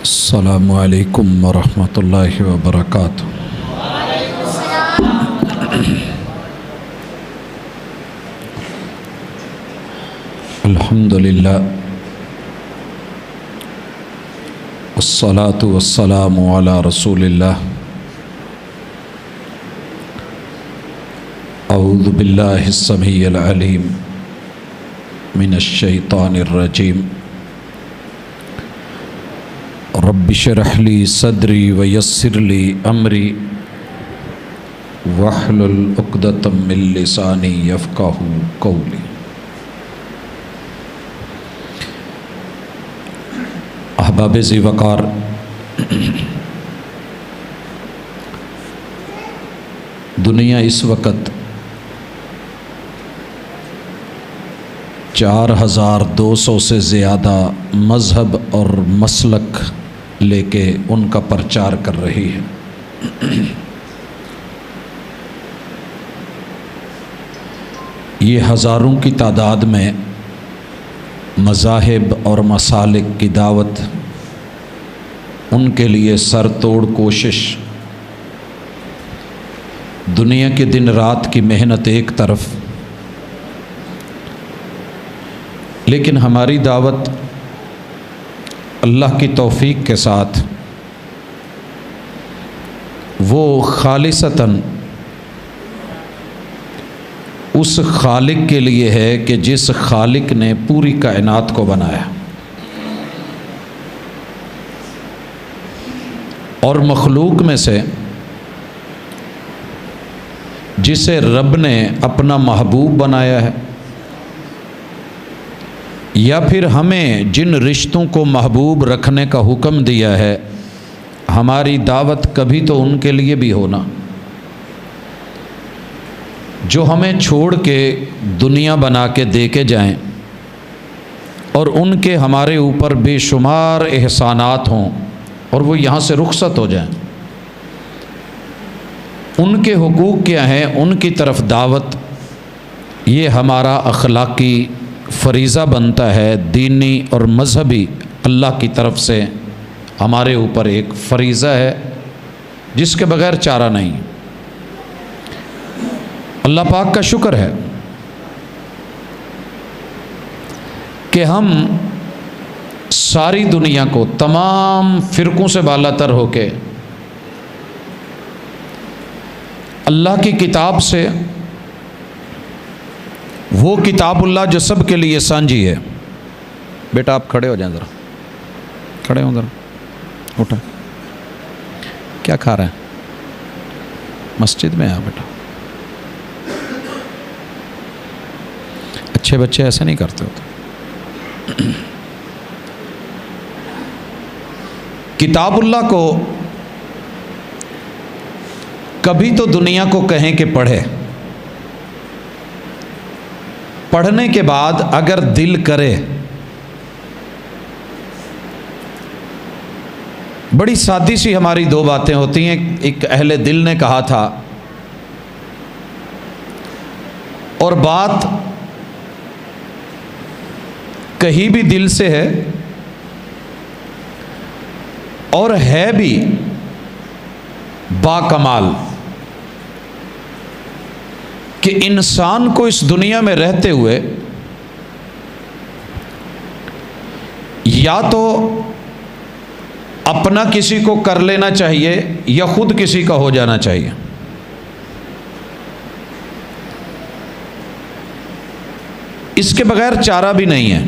السلام علیکم ورحمۃ اللہ وبرکاتہ۔ الحمد للہ والصلاة والسلام علی رسول اللہ۔ اعوذ باللہ السمیع العلیم من الشیطان الرجیم۔ رب اشرح لی صدری ویسر لی امری واحلل عقدۃ من لسانی یفقہوا قولی۔ احباب ذی وقار، دنیا اس وقت 4200 سے زیادہ مذہب اور مسلک لے کے ان کا پرچار کر رہی ہے۔ یہ ہزاروں کی تعداد میں مذاہب اور مسالک کی دعوت، ان کے لیے سر توڑ کوشش، دنیا کے دن رات کی محنت ایک طرف، لیکن ہماری دعوت اللہ کی توفیق کے ساتھ وہ خالصتاً اس خالق کے لیے ہے کہ جس خالق نے پوری کائنات کو بنایا، اور مخلوق میں سے جسے رب نے اپنا محبوب بنایا ہے، یا پھر ہمیں جن رشتوں کو محبوب رکھنے کا حکم دیا ہے، ہماری دعوت کبھی تو ان کے لیے بھی ہونا، جو ہمیں چھوڑ کے دنیا بنا کے دے کے جائیں اور ان کے ہمارے اوپر بے شمار احسانات ہوں اور وہ یہاں سے رخصت ہو جائیں۔ ان کے حقوق کیا ہیں، ان کی طرف دعوت، یہ ہمارا اخلاقی فریضہ بنتا ہے، دینی اور مذہبی اللہ کی طرف سے ہمارے اوپر ایک فریضہ ہے جس کے بغیر چارہ نہیں۔ اللہ پاک کا شکر ہے کہ ہم ساری دنیا کو تمام فرقوں سے بالا تر ہو کے اللہ کی کتاب سے، وہ کتاب اللہ جو سب کے لیے سانجھی ہے۔ بیٹا آپ کھڑے ہو جائیں، ذرا کھڑے ہوں، ذرا اٹھا، کیا کھا رہے ہیں؟ مسجد میں آ بیٹا، اچھے بچے ایسے نہیں کرتے ہوتے۔ کتاب اللہ کو کبھی تو دنیا کو کہیں کہ پڑھے، پڑھنے کے بعد اگر دل کرے، بڑی سادی سی ہماری دو باتیں ہوتی ہیں۔ ایک اہل دل نے کہا تھا، اور بات کہیں بھی دل سے ہے اور ہے بھی با کمال، کہ انسان کو اس دنیا میں رہتے ہوئے یا تو اپنا کسی کو کر لینا چاہیے یا خود کسی کا ہو جانا چاہیے۔ اس کے بغیر چارہ بھی نہیں ہے۔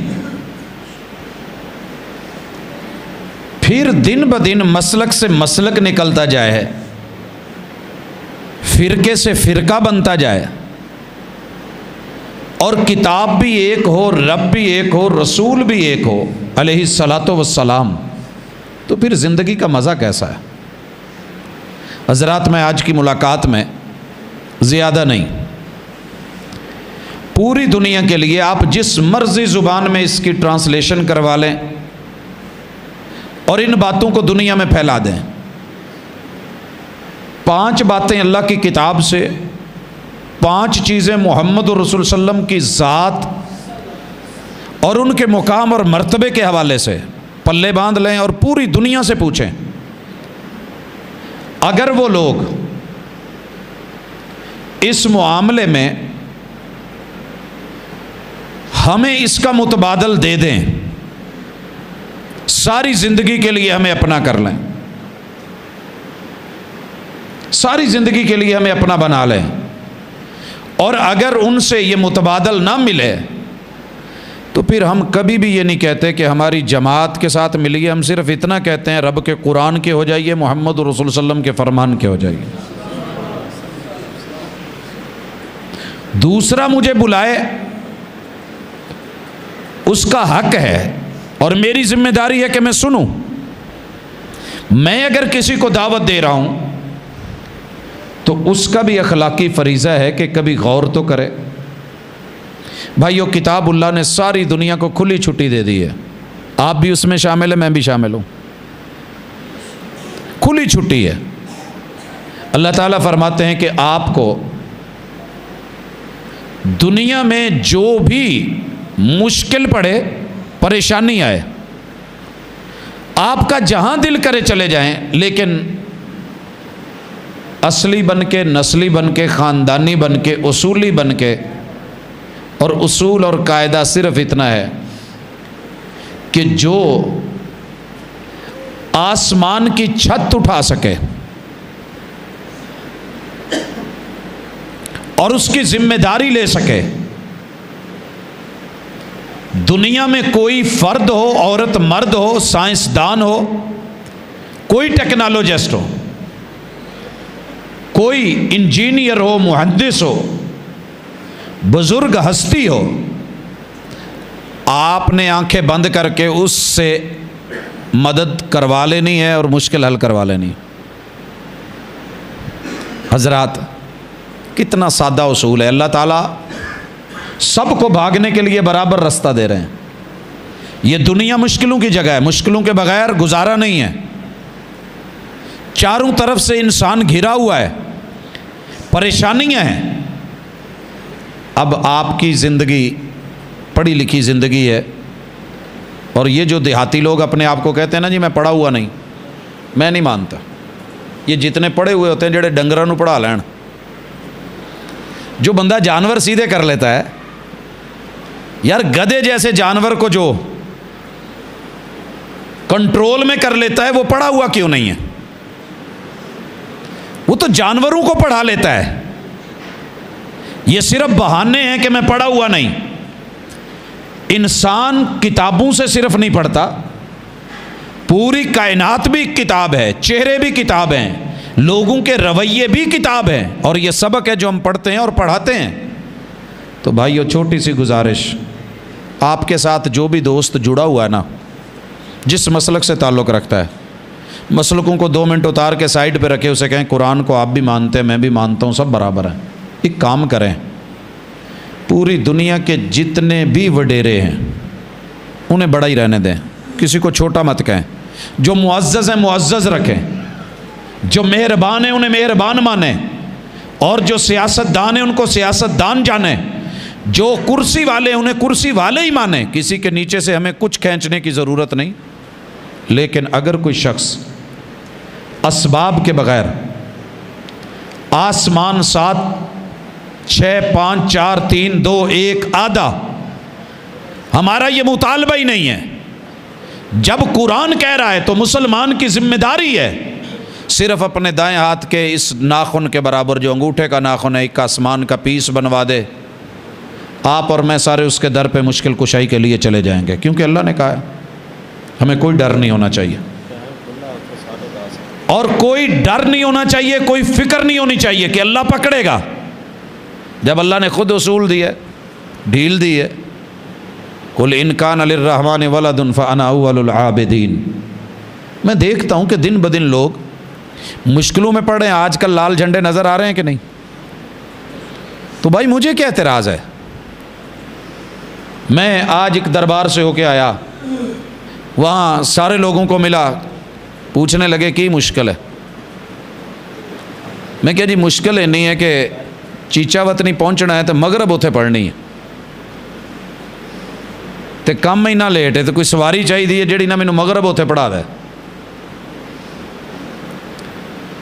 پھر دن بدن مسلک سے مسلک نکلتا جائے، فرقے سے فرقہ بنتا جائے، اور کتاب بھی ایک ہو، رب بھی ایک ہو، رسول بھی ایک ہو علیہ الصلاۃ والسلام، تو پھر زندگی کا مزہ کیسا ہے؟ حضرات، میں آج کی ملاقات میں زیادہ نہیں، پوری دنیا کے لیے آپ جس مرضی زبان میں اس کی ٹرانسلیشن کروا لیں اور ان باتوں کو دنیا میں پھیلا دیں۔ 5 باتیں اللہ کی کتاب سے، 5 چیزیں محمد رسول صلی اللہ علیہ وسلم کی ذات اور ان کے مقام اور مرتبے کے حوالے سے پلے باندھ لیں اور پوری دنیا سے پوچھیں، اگر وہ لوگ اس معاملے میں ہمیں اس کا متبادل دے دیں، ساری زندگی کے لیے ہمیں اپنا کر لیں، ساری زندگی کے لیے ہمیں اپنا بنا لیں، اور اگر ان سے یہ متبادل نہ ملے تو پھر ہم کبھی بھی یہ نہیں کہتے کہ ہماری جماعت کے ساتھ ملیے، ہم صرف اتنا کہتے ہیں رب کے قرآن کے ہو جائیے، محمد رسول صلی اللہ علیہ وسلم کے فرمان کے ہو جائیے۔ دوسرا مجھے بلائے اس کا حق ہے اور میری ذمہ داری ہے کہ میں سنوں۔ میں اگر کسی کو دعوت دے رہا ہوں تو اس کا بھی اخلاقی فریضہ ہے کہ کبھی غور تو کرے۔ بھائیو، کتاب اللہ نے ساری دنیا کو کھلی چھٹی دے دی ہے، آپ بھی اس میں شامل ہیں، میں بھی شامل ہوں، کھلی چھٹی ہے۔ اللہ تعالیٰ فرماتے ہیں کہ آپ کو دنیا میں جو بھی مشکل پڑے، پریشانی آئے، آپ کا جہاں دل کرے چلے جائیں، لیکن اصلی بن کے، نسلی بن کے، خاندانی بن کے، اصولی بن کے۔ اور اصول اور قاعدہ صرف اتنا ہے کہ جو آسمان کی چھت اٹھا سکے اور اس کی ذمہ داری لے سکے، دنیا میں کوئی فرد ہو، عورت مرد ہو، سائنسدان ہو، کوئی ٹیکنالوجسٹ ہو، کوئی انجینئر ہو، مہندس ہو، بزرگ ہستی ہو، آپ نے آنکھیں بند کر کے اس سے مدد کروا لینی ہے اور مشکل حل کروا لینی ہے۔ حضرات، کتنا سادہ اصول ہے۔ اللہ تعالیٰ سب کو بھاگنے کے لیے برابر رستہ دے رہے ہیں۔ یہ دنیا مشکلوں کی جگہ ہے، مشکلوں کے بغیر گزارا نہیں ہے۔ چاروں طرف سے انسان گھرا ہوا ہے، پریشانیاں ہیں۔ اب آپ کی زندگی پڑھی لکھی زندگی ہے، اور یہ جو دیہاتی لوگ اپنے آپ کو کہتے ہیں نا جی میں پڑھا ہوا نہیں، میں نہیں مانتا۔ یہ جتنے پڑھے ہوئے ہوتے ہیں جڑے ڈنگراں نوں پڑھا لین، جو بندہ جانور سیدھے کر لیتا ہے، یار گدھے جیسے جانور کو جو کنٹرول میں کر لیتا ہے وہ پڑھا ہوا کیوں نہیں ہے؟ وہ تو جانوروں کو پڑھا لیتا ہے۔ یہ صرف بہانے ہیں کہ میں پڑھا ہوا نہیں۔ انسان کتابوں سے صرف نہیں پڑھتا، پوری کائنات بھی کتاب ہے، چہرے بھی کتاب ہیں، لوگوں کے رویے بھی کتاب ہیں، اور یہ سبق ہے جو ہم پڑھتے ہیں اور پڑھاتے ہیں۔ تو بھائیو، چھوٹی سی گزارش، آپ کے ساتھ جو بھی دوست جڑا ہوا ہے نا، جس مسلک سے تعلق رکھتا ہے، مسلکوں کو 2 منٹ اتار کے سائڈ پہ رکھے، اسے کہیں قرآن کو آپ بھی مانتے ہیں، میں بھی مانتا ہوں، سب برابر ہیں۔ ایک کام کریں، پوری دنیا کے جتنے بھی وڈیرے ہیں انہیں بڑا ہی رہنے دیں، کسی کو چھوٹا مت کہیں۔ جو معزز ہیں معزز رکھیں، جو مہربان ہیں انہیں مہربان مانیں، اور جو سیاستدان ہیں ان کو سیاستدان جانیں، جو کرسی والے ہیں انہیں کرسی والے ہی مانیں۔ کسی کے نیچے سے ہمیں کچھ کھینچنے کی ضرورت نہیں۔ لیکن اگر کوئی شخص اسباب کے بغیر آسمان 7 6 5 4 3 2 1 آدھا، ہمارا یہ مطالبہ ہی نہیں ہے۔ جب قرآن کہہ رہا ہے تو مسلمان کی ذمہ داری ہے صرف اپنے دائیں ہاتھ کے اس ناخن کے برابر جو انگوٹھے کا ناخن ہے، ایک آسمان کا پیس بنوا دے، آپ اور میں سارے اس کے در پہ مشکل کشائی کے لیے چلے جائیں گے، کیونکہ اللہ نے کہا ہے۔ ہمیں کوئی ڈر نہیں ہونا چاہیے، اور کوئی ڈر نہیں ہونا چاہیے، کوئی فکر نہیں ہونی چاہیے کہ اللہ پکڑے گا، جب اللہ نے خود اصول دی ہے، ڈھیل دی ہے۔ قل ان کان للرحمن ولد فانا اول العابدین۔ میں دیکھتا ہوں کہ دن بدن لوگ مشکلوں میں پڑ رہے ہیں۔ آج کل لال جھنڈے نظر آ رہے ہیں کہ نہیں؟ تو بھائی مجھے کیا اعتراض ہے؟ میں آج ایک دربار سے ہو کے آیا، وہاں سارے لوگوں کو ملا، پوچھنے لگے کی مشکل ہے؟ میں کہا جی مشکل ہے نہیں ہے کہ چیچا وطنی پہنچنا ہے تو مغرب اتنے پڑھنی ہے، تے تو کم ہی نہ لیٹ ہے تو کوئی سواری چاہیے جیڑی نہ مینوں مغرب اتنے پڑھا دے۔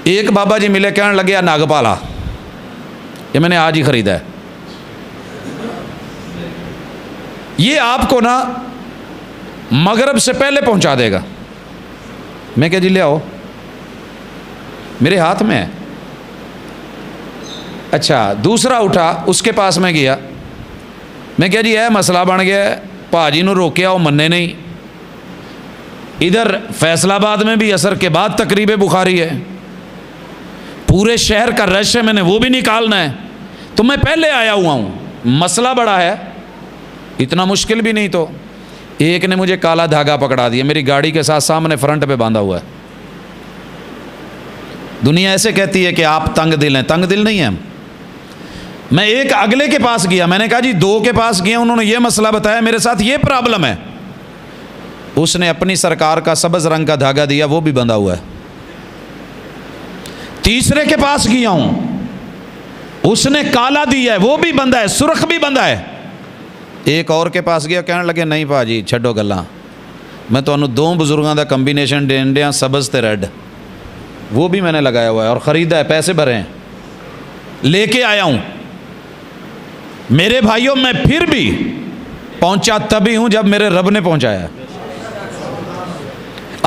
ایک بابا جی ملے کہنے لگے ناگپالا، یہ میں نے آج ہی خریدا ہے، یہ آپ کو نا مغرب سے پہلے پہنچا دے گا۔ میں کہا جی لے آؤ، میرے ہاتھ میں ہے۔ اچھا دوسرا اٹھا، اس کے پاس میں گیا، میں کہا جی مسئلہ بن گیا ہے، پاجی نو روکیا وہ مننے نہیں۔ ادھر فیصل آباد میں بھی عصر کے بعد تقریب بخاری ہے، پورے شہر کا رش ہے، میں نے وہ بھی نکالنا ہے، تو میں پہلے آیا ہوا ہوں، مسئلہ بڑا ہے، اتنا مشکل بھی نہیں۔ تو ایک نے مجھے کالا دھاگا پکڑا دیا میری گاڑی کے ساتھ سامنے فرنٹ پہ باندھا ہوا ہے۔ دنیا ایسے کہتی ہے کہ آپ تنگ دل ہیں، تنگ دل نہیں ہیں۔ میں ایک اگلے کے پاس گیا، میں نے کہا جی 2 کے پاس گیا، انہوں نے یہ مسئلہ بتایا، میرے ساتھ یہ پرابلم ہے، اس نے اپنی سرکار کا سبز رنگ کا دھاگا دیا، وہ بھی بندھا ہوا ہے۔ تیسرے کے پاس گیا ہوں، اس نے کالا دیا ہے، وہ بھی بندھا ہے، سرخ بھی بندھا ہے۔ ایک اور کے پاس گیا، کہنے لگے نہیں پاجی چھڈو گلاں، میں تو 2 بزرگاں دا کمبینیشن دین دیا، سبز تے ریڈ، وہ بھی میں نے لگایا ہوا ہے اور خریدا ہے، پیسے بھرے ہیں، لے کے آیا ہوں۔ میرے بھائیوں میں پھر بھی پہنچا تبھی ہوں جب میرے رب نے پہنچایا،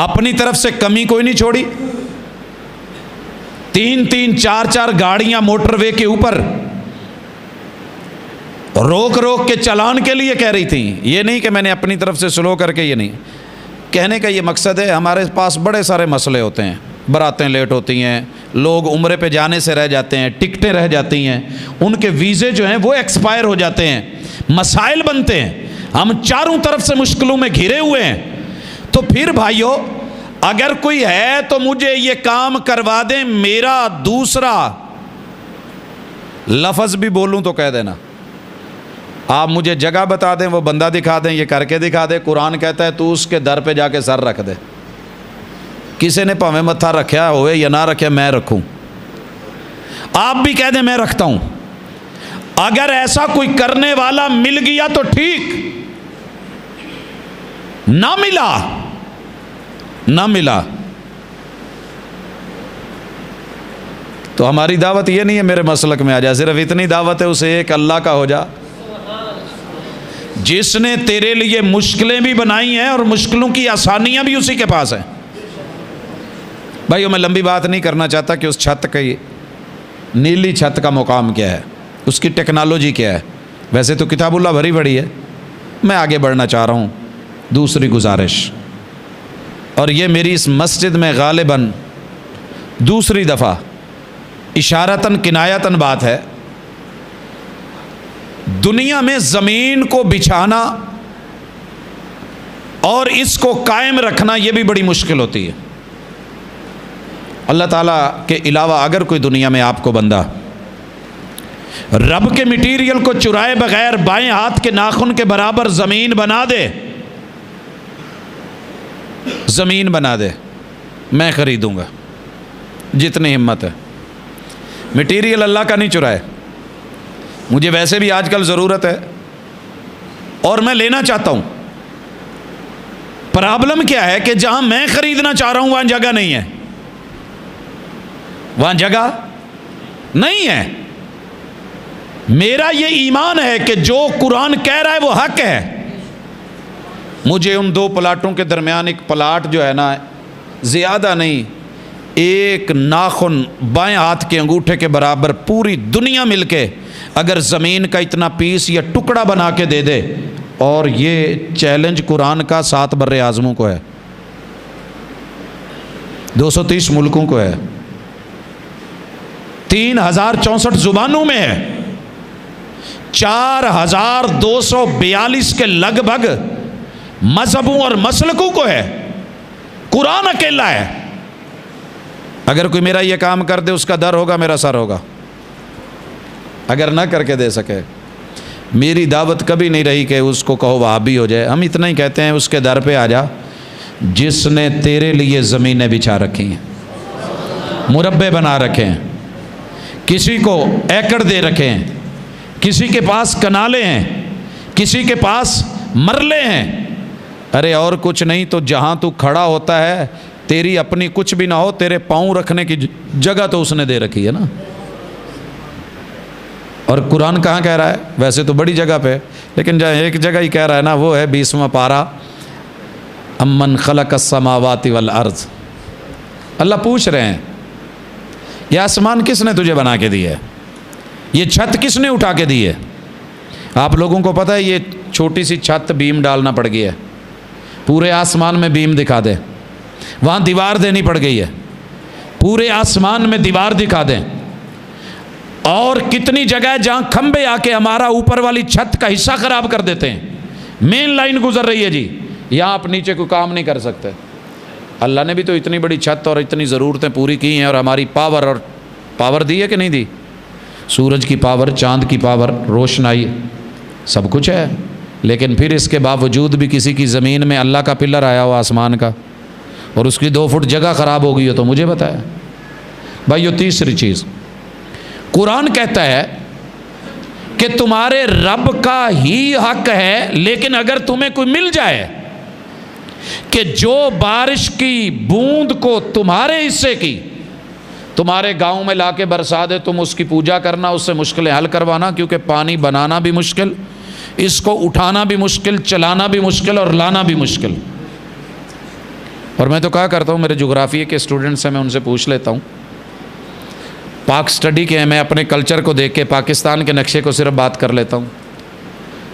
اپنی طرف سے کمی کوئی نہیں چھوڑی۔ 3 4 گاڑیاں موٹر وے کے اوپر روک روک کے چلان کے لیے کہہ رہی تھیں، یہ نہیں کہ میں نے اپنی طرف سے سلو کر کے، یہ نہیں کہنے کا یہ مقصد ہے، ہمارے پاس بڑے سارے مسئلے ہوتے ہیں، براتیں لیٹ ہوتی ہیں، لوگ عمرے پہ جانے سے رہ جاتے ہیں، ٹکٹیں رہ جاتی ہیں، ان کے ویزے جو ہیں وہ ایکسپائر ہو جاتے ہیں، مسائل بنتے ہیں، ہم چاروں طرف سے مشکلوں میں گھرے ہوئے ہیں۔ تو پھر بھائیو اگر کوئی ہے تو مجھے یہ کام کروا دیں، میرا دوسرا لفظ بھی بولوں تو کہہ دینا، آپ مجھے جگہ بتا دیں، وہ بندہ دکھا دیں، یہ کر کے دکھا دے۔ قرآن کہتا ہے تو اس کے در پہ جا کے سر رکھ دے، کسی نے پاویں متھا رکھیا ہوئے یا نہ رکھے، میں رکھوں، آپ بھی کہہ دیں میں رکھتا ہوں۔ اگر ایسا کوئی کرنے والا مل گیا تو ٹھیک، نہ ملا تو ہماری دعوت یہ نہیں ہے میرے مسلک میں آ جا، صرف اتنی دعوت ہے اسے ایک اللہ کا ہو جا، جس نے تیرے لیے مشکلیں بھی بنائی ہیں اور مشکلوں کی آسانیاں بھی اسی کے پاس ہیں۔ بھائیو میں لمبی بات نہیں کرنا چاہتا کہ اس چھت کی نیلی چھت کا مقام کیا ہے، اس کی ٹیکنالوجی کیا ہے، ویسے تو کتاب اللہ بھری بڑی ہے، میں آگے بڑھنا چاہ رہا ہوں۔ دوسری گزارش، اور یہ میری اس مسجد میں غالباً دوسری دفعہ اشارتاً کنایتاً بات ہے، دنیا میں زمین کو بچھانا اور اس کو قائم رکھنا یہ بھی بڑی مشکل ہوتی ہے۔ اللہ تعالیٰ کے علاوہ اگر کوئی دنیا میں آپ کو بندہ رب کے مٹیریل کو چرائے بغیر بائیں ہاتھ کے ناخن کے برابر زمین بنا دے، زمین بنا دے، میں خریدوں گا، جتنی ہمت ہے۔ مٹیریل اللہ کا نہیں چرائے، مجھے ویسے بھی آج کل ضرورت ہے اور میں لینا چاہتا ہوں۔ پرابلم کیا ہے کہ جہاں میں خریدنا چاہ رہا ہوں وہاں جگہ نہیں ہے، وہاں جگہ نہیں ہے۔ میرا یہ ایمان ہے کہ جو قرآن کہہ رہا ہے وہ حق ہے۔ مجھے ان 2 پلاٹوں کے درمیان ایک پلاٹ جو ہے نا، زیادہ نہیں، ایک ناخن بائیں ہاتھ کے انگوٹھے کے برابر پوری دنیا مل کے اگر زمین کا اتنا پیس یا ٹکڑا بنا کے دے دے، اور یہ چیلنج قرآن کا 7 بر اعظموں کو ہے، 230 ملکوں کو ہے، 3064 زبانوں میں ہے، 4242 کے لگ بھگ مذہبوں اور مسلکوں کو ہے، قرآن اکیلا ہے۔ اگر کوئی میرا یہ کام کر دے اس کا در ہوگا، میرا سر ہوگا، اگر نہ کر کے دے سکے۔ میری دعوت کبھی نہیں رہی کہ اس کو کہو وہابی ہو جائے، ہم اتنا ہی کہتے ہیں اس کے در پہ آ جا جس نے تیرے لیے زمینیں بچھا رکھی ہیں، مربع بنا رکھے ہیں، کسی کو ایکڑ دے رکھے ہیں، کسی کے پاس کنالے ہیں، کسی کے پاس مرلے ہیں. ارے اور کچھ نہیں تو جہاں تو کھڑا ہوتا ہے تیری اپنی کچھ بھی نہ ہو, تیرے پاؤں رکھنے کی جگہ تو اس نے دے رکھی ہے نا. اور قرآن کہاں کہہ رہا ہے؟ ویسے تو بڑی جگہ پہ, لیکن جہاں ایک جگہ ہی کہہ رہا ہے نا, وہ ہے 20واں پارہ, امن خلق السماوات والارض. اللہ پوچھ رہے ہیں یہ آسمان کس نے تجھے بنا کے دی ہے؟ یہ چھت کس نے اٹھا کے دی ہے؟ آپ لوگوں کو پتہ ہے یہ چھوٹی سی چھت بیم ڈالنا پڑ گئی ہے, پورے آسمان میں بیم دکھا دے, وہاں دیوار دینی پڑ گئی ہے, پورے آسمان میں دیوار دکھا دیں. اور کتنی جگہ ہے جہاں کھمبے آ کے ہمارا اوپر والی چھت کا حصہ خراب کر دیتے ہیں. مین لائن گزر رہی ہے جی, یہاں آپ نیچے کوئی کام نہیں کر سکتے. اللہ نے بھی تو اتنی بڑی چھت اور اتنی ضرورتیں پوری کی ہیں, اور ہماری پاور دی ہے کہ نہیں دی؟ سورج کی پاور, چاند کی پاور, روشنائی, سب کچھ ہے. لیکن پھر اس کے باوجود بھی کسی کی زمین میں اللہ کا پلر آیا ہوا آسمان کا, اور اس کی 2 فٹ جگہ خراب ہو گئی ہو تو مجھے بتایا بھائی. یہ تیسری چیز, قرآن کہتا ہے کہ تمہارے رب کا ہی حق ہے, لیکن اگر تمہیں کوئی مل جائے کہ جو بارش کی بوند کو تمہارے حصے کی تمہارے گاؤں میں لا کے برسا دے, تم اس کی پوجا کرنا, اس سے مشکلیں حل کروانا, کیونکہ پانی بنانا بھی مشکل, اس کو اٹھانا بھی مشکل, چلانا بھی مشکل, اور لانا بھی مشکل. اور میں تو کہا کرتا ہوں, میرے جغرافیے کے اسٹوڈنٹس ہیں, میں ان سے پوچھ لیتا ہوں, پاک سٹڈی کے ہیں, میں اپنے کلچر کو دیکھ کے پاکستان کے نقشے کو صرف بات کر لیتا ہوں.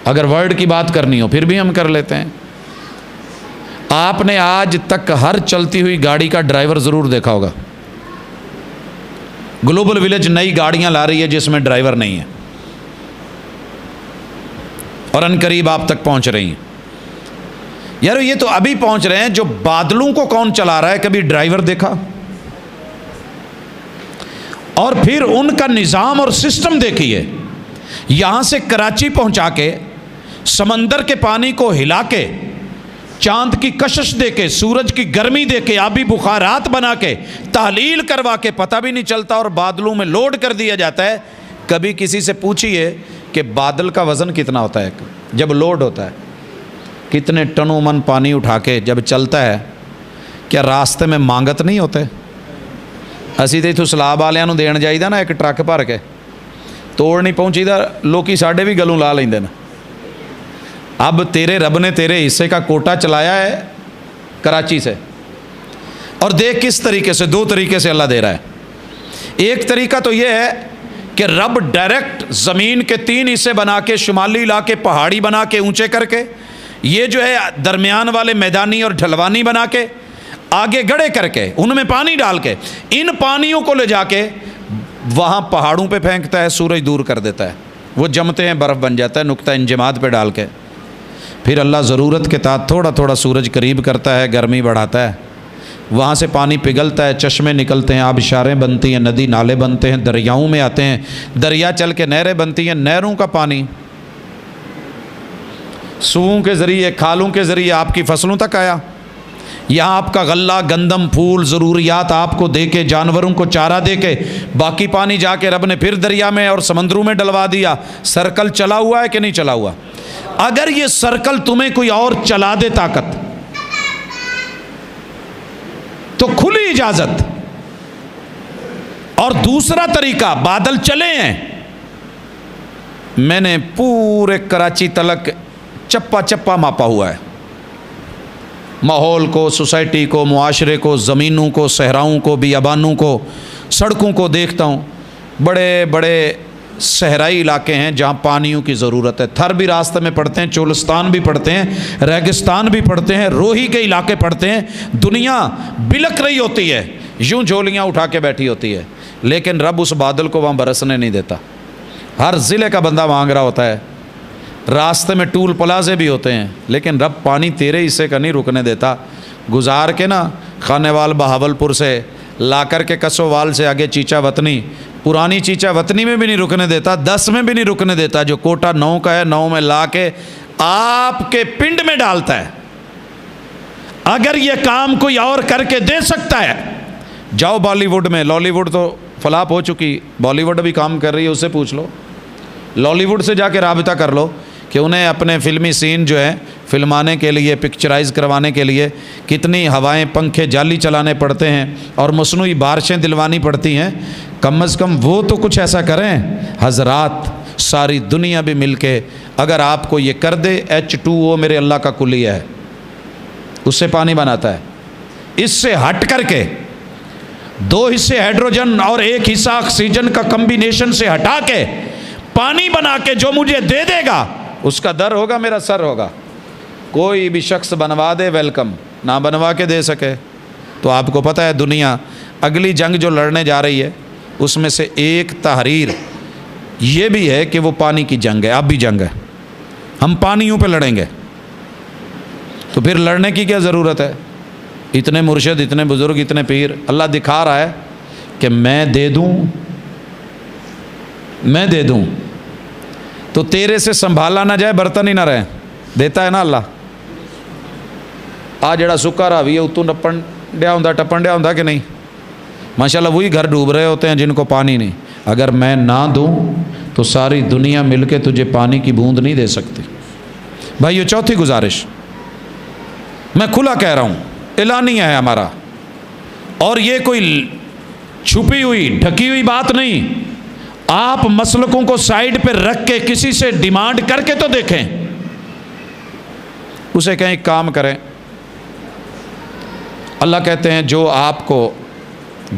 اگر ورلڈ کی بات کرنی ہو پھر بھی ہم کر لیتے ہیں. آپ نے آج تک ہر چلتی ہوئی گاڑی کا ڈرائیور ضرور دیکھا ہوگا. گلوبل ولیج نئی گاڑیاں لا رہی ہے جس میں ڈرائیور نہیں ہے, اور ان قریب آپ تک پہنچ رہی ہیں. یار یہ تو ابھی پہنچ رہے ہیں, جو بادلوں کو کون چلا رہا ہے کبھی ڈرائیور دیکھا؟ اور پھر ان کا نظام اور سسٹم دیکھیے, یہاں سے کراچی پہنچا کے, سمندر کے پانی کو ہلا کے, چاند کی کشش دے کے, سورج کی گرمی دے کے, آبی بخارات بنا کے, تحلیل کروا کے, پتہ بھی نہیں چلتا, اور بادلوں میں لوڈ کر دیا جاتا ہے. کبھی کسی سے پوچھئے کہ بادل کا وزن کتنا ہوتا ہے جب لوڈ ہوتا ہے, کتنے ٹنوں من پانی اٹھا کے جب چلتا ہے, کیا راستے میں مانگت نہیں ہوتے؟ اسی تو سلاب والوں نوں دین جائیدا نا ایک ٹرک بھر کے, توڑ نہیں پہنچیدا, لوکی ساڈے بھی گلوں لا لیندے نا. اب تیرے رب نے تیرے حصے کا کوٹا چلایا ہے کراچی سے, اور دیکھ کس طریقے سے, 2 طریقے سے اللہ دے رہا ہے. ایک طریقہ تو یہ ہے کہ رب ڈائریکٹ زمین کے 3 حصے بنا کے, شمالی علاقے پہاڑی بنا کے, اونچے کر کے, یہ جو ہے درمیان والے میدانی اور ڈھلوانی بنا کے, آگے گڑھے کر کے, ان میں پانی ڈال کے, ان پانیوں کو لے جا کے وہاں پہاڑوں پہ پھینکتا ہے, سورج دور کر دیتا ہے, وہ جمتے ہیں, برف بن جاتا ہے, نقطہ انجماد پہ ڈال کے. پھر اللہ ضرورت کے تحت تھوڑا تھوڑا سورج قریب کرتا ہے, گرمی بڑھاتا ہے, وہاں سے پانی پگھلتا ہے, چشمے نکلتے ہیں, آبشاریں بنتی ہیں, ندی نالے بنتے ہیں, دریاؤں میں آتے ہیں, دریا چل کے نہریں بنتی ہیں, نہروں کا پانی سوؤں کے ذریعے, کھالوں کے ذریعے آپ کی فصلوں تک آیا. یہاں آپ کا غلہ, گندم, پھول, ضروریات آپ کو دے کے, جانوروں کو چارہ دے کے, باقی پانی جا کے رب نے پھر دریا میں اور سمندروں میں ڈلوا دیا. سرکل چلا ہوا ہے کہ نہیں چلا ہوا؟ اگر یہ سرکل تمہیں کوئی اور چلا دے طاقت, تو کھلی اجازت. اور دوسرا طریقہ, بادل چلے ہیں, میں نے پورے کراچی تلک چپا چپا ماپا ہوا ہے, ماحول کو, سوسائٹی کو, معاشرے کو, زمینوں کو, صحراؤں کو, بیابانوں کو, سڑکوں کو دیکھتا ہوں. بڑے بڑے صحرائی علاقے ہیں جہاں پانیوں کی ضرورت ہے. تھر بھی راستے میں پڑتے ہیں, چولستان بھی پڑتے ہیں, ریگستان بھی پڑتے ہیں, روہی کے علاقے پڑتے ہیں. دنیا بلک رہی ہوتی ہے, یوں جھولیاں اٹھا کے بیٹھی ہوتی ہے, لیکن رب اس بادل کو وہاں برسنے نہیں دیتا. ہر ضلع کا بندہ مانگ رہا ہوتا ہے, راستے میں ٹول پلازے بھی ہوتے ہیں, لیکن رب پانی تیرے حصے کا نہیں رکنے دیتا. گزار کے نا خانے وال بہاولپور سے لا کر کے کسووال سے آگے چیچا وطنی, پرانی چیچا وطنی میں بھی نہیں رکنے دیتا, 10 میں بھی نہیں رکنے دیتا. جو کوٹا 9 کا ہے 9 میں لا کے آپ کے پنڈ میں ڈالتا ہے. اگر یہ کام کوئی اور کر کے دے سکتا ہے, جاؤ بالی ووڈ میں, لالی ووڈ تو فلاپ ہو چکی, بالی ووڈ ابھی کام کر رہی ہے, اس سے پوچھ لو, لالی ووڈ سے جا کے رابطہ کر لو کہ انہیں اپنے فلمی سین جو ہے فلمانے کے لیے، پکچرائز کروانے کے لیے کتنی ہوائیں، پنکھے جعلی چلانے پڑتے ہیں اور مصنوعی بارشیں دلوانی پڑتی ہیں، کم از کم وہ تو کچھ ایسا کریں حضرات۔ ساری دنیا بھی مل کے اگر آپ کو یہ کر دے، H2O میرے اللہ کا کلیہ ہے، اس سے پانی بناتا ہے، اس سے ہٹ کر کے 2 حصے ہائیڈروجن اور 1 حصہ آکسیجن کا کمبینیشن سے ہٹا کے پانی بنا کے جو مجھے دے دے گا، اس کا در ہوگا، میرا سر ہوگا۔ کوئی بھی شخص بنوا دے ویلکم، نہ بنوا کے دے سکے تو آپ کو پتہ ہے دنیا اگلی جنگ جو لڑنے جا رہی ہے اس میں سے ایک تحریر یہ بھی ہے کہ وہ پانی کی جنگ ہے۔ اب بھی جنگ ہے، ہم پانیوں پہ لڑیں گے، تو پھر لڑنے کی کیا ضرورت ہے؟ اتنے مرشد، اتنے بزرگ، اتنے پیر، اللہ دکھا رہا ہے کہ میں دے دوں تو تیرے سے سنبھالا نہ جائے، برتن ہی نہ رہے، دیتا ہے نا اللہ۔ آ جڑا سکا راوی ہے اتوں ٹپن ڈیا ہوں کہ نہیں؟ ماشاءاللہ وہی گھر ڈوب رہے ہوتے ہیں جن کو پانی نہیں۔ اگر میں نہ دوں تو ساری دنیا مل کے تجھے پانی کی بوند نہیں دے سکتی۔ بھائی یہ چوتھی گزارش میں کھلا کہہ رہا ہوں، اعلانیہ ہے ہمارا، اور یہ کوئی چھپی ہوئی ڈھکی ہوئی بات نہیں۔ آپ مسلکوں کو سائیڈ پہ رکھ کے کسی سے ڈیمانڈ کر کے تو دیکھیں، اسے کہیں کام کریں۔ اللہ کہتے ہیں جو آپ کو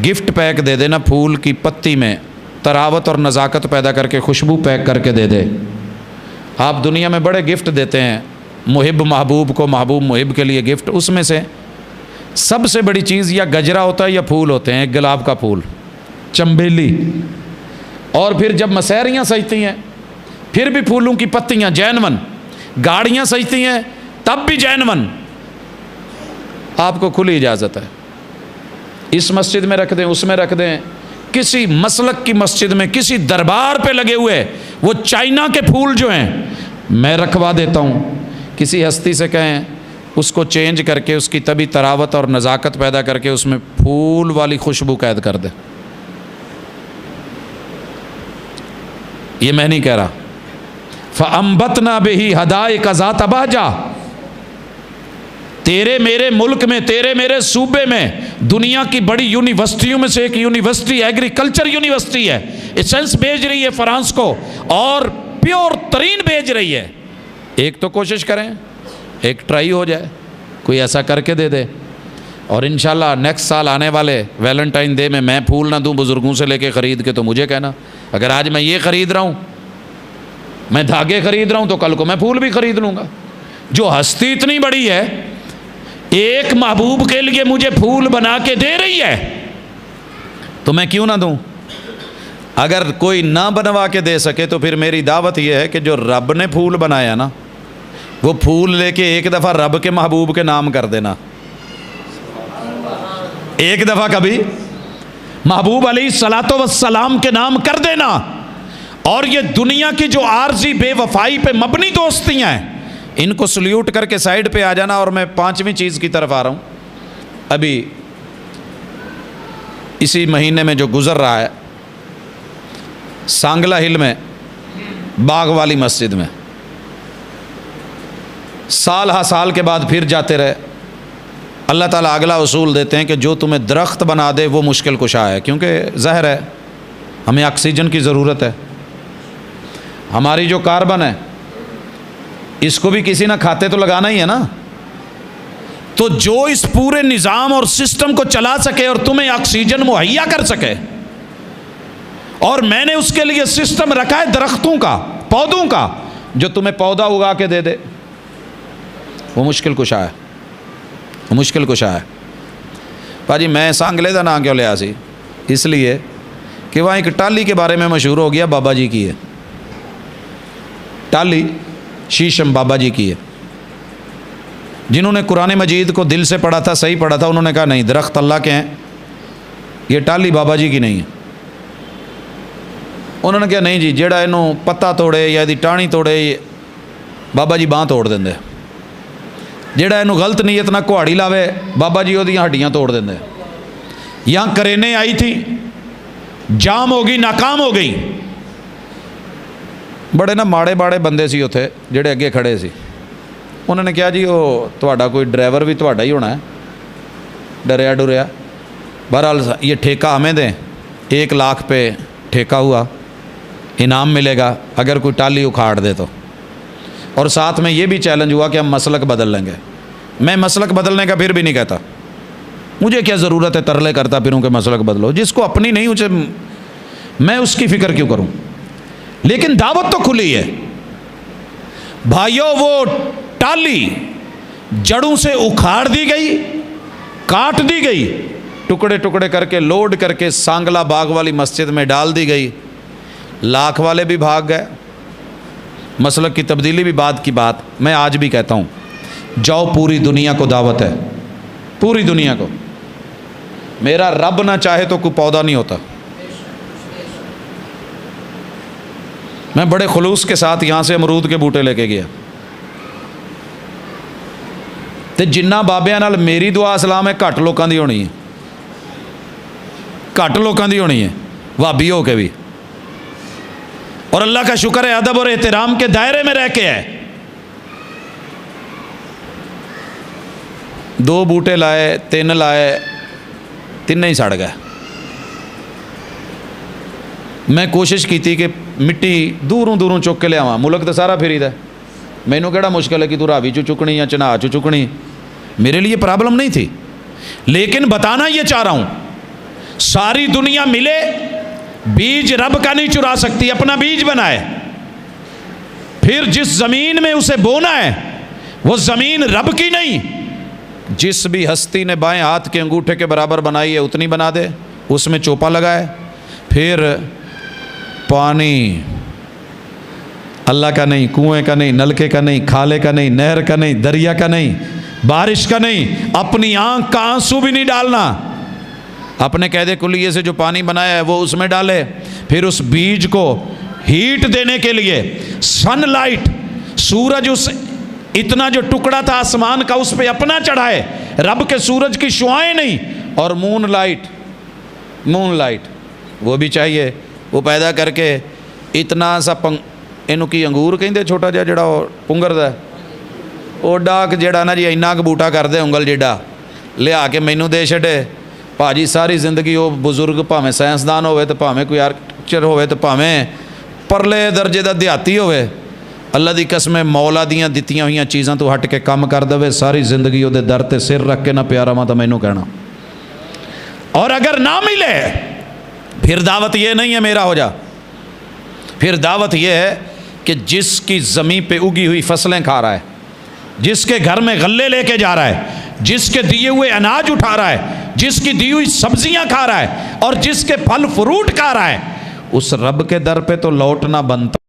گفٹ پیک دے دے نا پھول کی پتی میں، تراوت اور نزاکت پیدا کر کے خوشبو پیک کر کے دے دے۔ آپ دنیا میں بڑے گفٹ دیتے ہیں محب محبوب کو، محبوب محب کے لیے گفٹ، اس میں سے سب سے بڑی چیز یا گجرا ہوتا ہے یا پھول ہوتے ہیں، ایک گلاب کا پھول، چمبیلی، اور پھر جب مسحریاں سجتی ہیں پھر بھی پھولوں کی پتیاں جینون، گاڑیاں سجتی ہیں تب بھی جینون۔ آپ کو کھلی اجازت ہے، اس مسجد میں رکھ دیں، اس میں رکھ دیں، کسی مسلک کی مسجد میں کسی دربار پہ لگے ہوئے وہ چائنا کے پھول جو ہیں میں رکھوا دیتا ہوں۔ کسی ہستی سے کہیں اس کو چینج کر کے اس کی طبی تراوت اور نزاکت پیدا کر کے اس میں پھول والی خوشبو قید کر دے۔ یہ میں نہیں کہہ رہا۔ فَأَنبَتْنَا بِهِ حَدَائِقَ ذَاتَ بَهْجَةٍ، تیرے میرے ملک میں، تیرے میرے صوبے میں دنیا کی بڑی یونیورسٹیوں میں سے ایک یونیورسٹی ایگریکلچر یونیورسٹی ہے، ایسنس بھیج رہی ہے فرانس کو اور پیور ترین بھیج رہی ہے۔ ایک تو کوشش کریں، ایک ٹرائی ہو جائے، کوئی ایسا کر کے دے دے، اور انشاءاللہ نیکسٹ سال آنے والے ویلنٹائن ڈے میں پھول نہ دوں بزرگوں سے لے کے خرید کے تو مجھے کہنا۔ اگر آج میں یہ خرید رہا ہوں، میں دھاگے خرید رہا ہوں، تو کل کو میں پھول بھی خرید لوں گا۔ جو ہستی اتنی بڑی ہے ایک محبوب کے لیے مجھے پھول بنا کے دے رہی ہے تو میں کیوں نہ دوں؟ اگر کوئی نہ بنوا کے دے سکے تو پھر میری دعوت یہ ہے کہ جو رب نے پھول بنایا نا، وہ پھول لے کے ایک دفعہ رب کے محبوب کے نام کر دینا، ایک دفعہ کبھی محبوب علیہ الصلاۃ والسلام کے نام کر دینا۔ اور یہ دنیا کی جو عارضی بے وفائی پہ مبنی دوستیاں ہیں ان کو سلیوٹ کر کے سائیڈ پہ آ جانا۔ اور میں 5ویں چیز کی طرف آ رہا ہوں۔ ابھی اسی مہینے میں جو گزر رہا ہے سانگلہ ہل میں باغ والی مسجد میں سال ہا سال کے بعد پھر جاتے رہے۔ اللہ تعالیٰ اگلا اصول دیتے ہیں کہ جو تمہیں درخت بنا دے وہ مشکل کشا ہے، کیونکہ زہر ہے، ہمیں آکسیجن کی ضرورت ہے۔ ہماری جو کاربن ہے اس کو بھی کسی نہ کھاتے تو لگانا ہی ہے نا۔ تو جو اس پورے نظام اور سسٹم کو چلا سکے اور تمہیں آکسیجن مہیا کر سکے، اور میں نے اس کے لیے سسٹم رکھا ہے درختوں کا، پودوں کا، جو تمہیں پودا اگا کے دے دے، وہ مشکل کشا ہے، وہ مشکل کشا ہے۔ پاجی میں سانگلے دا نام کیوں لیا سی؟ اس لیے کہ وہاں ایک ٹالی کے بارے میں مشہور ہو گیا، بابا جی کی ہے ٹالی، شیشم بابا جی کی ہے۔ جنہوں نے قرآن مجید کو دل سے پڑھا تھا، صحیح پڑھا تھا، انہوں نے کہا نہیں درخت اللہ کے ہیں، یہ ٹالی بابا جی کی نہیں ہے۔ انہوں نے کہا نہیں جی جیڑا انہوں پتا توڑے یا دی ٹانی توڑے بابا جی باں توڑ دیں دے، جیڑا انہوں غلط نیت نہ کوہاڑی لاوے بابا جی وہ دیاں ہڈیاں توڑ دیں دے۔ یہاں کرینے آئی تھی، جام ہو گئی، ناکام ہو گئی۔ بڑے نا ماڑے باڑے بندے سی اتھے جڑے اگے کھڑے سی، انہوں نے کہا جی وہ تہاڈا کوئی ڈرائیور بھی تہاڈا ہی ہونا ہے، ڈریا ڈریا۔ بہرحال یہ ٹھیکہ ہمیں دیں، 1 لاکھ پہ ٹھیکہ ہوا، انعام ملے گا اگر کوئی ٹالی اکھاڑ دے تو، اور ساتھ میں یہ بھی چیلنج ہوا کہ ہم مسلک بدل لیں گے۔ میں مسلک بدلنے کا پھر بھی نہیں کہتا، مجھے کیا ضرورت ہے ترلے کرتا پھروں کہ مسلک بدلو، جس کو اپنی نہیں اسے میں اس کی فکر کیوں کروں۔ لیکن دعوت تو کھلی ہے بھائیو، وہ ٹالی جڑوں سے اکھاڑ دی گئی، کاٹ دی گئی، ٹکڑے ٹکڑے کر کے لوڈ کر کے سانگلہ باغ والی مسجد میں ڈال دی گئی۔ لاکھ والے بھی بھاگ گئے، مسلک کی تبدیلی بھی بعد کی بات۔ میں آج بھی کہتا ہوں جاؤ، پوری دنیا کو دعوت ہے، پوری دنیا کو۔ میرا رب نہ چاہے تو کوئی پودا نہیں ہوتا۔ میں بڑے خلوص کے ساتھ یہاں سے امرود کے بوٹے لے کے گیا، تے جنہ بابیاں نال میری دعا اسلام ہے گھٹ لوکاں دی ہونی ہے، گھٹ لوکاں دی ہونی ہے، وہابی ہو کے بھی۔ اور اللہ کا شکر ہے ادب اور احترام کے دائرے میں رہ کے ہے۔ 2 بوٹے لائے، 3 لائے، 3 ہی سڑ گئے۔ میں کوشش کی تھی کہ مٹی دوروں دوروں چک کے لے آواں، ملک تو سارا پھری دا، مینوں کیڑا مشکل ہے کہ تو راوی چو چکنی یا چناہ چو چکنی، میرے لیے پرابلم نہیں تھی۔ لیکن بتانا یہ چاہ رہا ہوں، ساری دنیا ملے، بیج رب کا نہیں چرا سکتی، اپنا بیج بنائے، پھر جس زمین میں اسے بونا ہے وہ زمین رب کی نہیں۔ جس بھی ہستی نے بائیں ہاتھ کے انگوٹھے کے برابر بنائی ہے اتنی بنا دے، اس میں چوپا لگائے، پھر پانی اللہ کا نہیں، کنویں کا نہیں، نلکے کا نہیں، کھالے کا نہیں، نہر کا نہیں، دریا کا نہیں، بارش کا نہیں، اپنی آنکھ کا آنسو بھی نہیں ڈالنا، اپنے قید کلیے سے جو پانی بنایا ہے وہ اس میں ڈالے، پھر اس بیج کو ہیٹ دینے کے لیے سن لائٹ، سورج اس اتنا جو ٹکڑا تھا آسمان کا اس پہ اپنا چڑھائے، رب کے سورج کی شعائیں نہیں، اور مون لائٹ وہ بھی چاہیے، وہ پیدا کر کے اتنا سا اینو کی انگور کہندے چھوٹا جا جڑا پنگر دا وہ ڈاک جڑا نا جی اینا کہ بوٹا کر دے انگل جڑا لیا کے مینوں دے چھڑے۔ پاجی ساری زندگی وہ بزرگ پاویں سائنسدان ہوئے تو پاویں کوئی آرکیٹیکچر ہوئے تو پاویں پرلے درجے دا دیہاتی ہوئے، اللہ دی قسم مولا دیاں دتیاں ہوئیاں چیزاں تو ہٹ کے کام کر دے، ساری زندگی وہ در تے سر رکھ کے نہ پیارا ماں تو مینوں کہنا۔ اور اگر نہ ملے پھر دعوت یہ نہیں ہے میرا ہو جا، پھر دعوت یہ ہے کہ جس کی زمین پہ اگی ہوئی فصلیں کھا رہا ہے، جس کے گھر میں غلے لے کے جا رہا ہے، جس کے دیے ہوئے اناج اٹھا رہا ہے، جس کی دی ہوئی سبزیاں کھا رہا ہے، اور جس کے پھل فروٹ کھا رہا ہے، اس رب کے در پہ تو لوٹنا بنتا